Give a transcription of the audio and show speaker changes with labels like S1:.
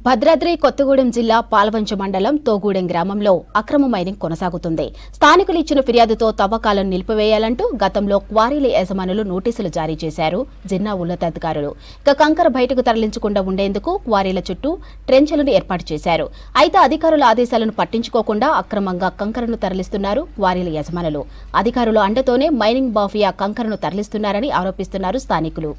S1: భద్రాద్రి కొత్తగూడెం జిల్లా పాల్వంచ మండలం తోగూడెం గ్రామంలో అక్రమ మైనింగ్ కొనసాగుతుంది. స్థానికులు ఇచ్చిన ఫిర్యాదుతో తవ్వకాలను నిలిపివేయాలంటూ గతంలో క్వారీల యజమానులు నోటీసులు జారీ చేశారు జిల్లా ఉన్నతాధికారులు. కంకర బయటకు తరలించకుండా ఉండేందుకు క్వారీల చుట్టూ ట్రెంచ్లను ఏర్పాటు చేశారు. అయితే అధికారుల ఆదేశాలను పట్టించుకోకుండా అక్రమంగా కంకరను తరలిస్తున్నారు క్వారీల యజమానులు. అధికారుల అండతోనే మైనింగ్ మాఫియా కంకరను తరలిస్తున్నారని ఆరోపిస్తున్నారు స్థానికులు.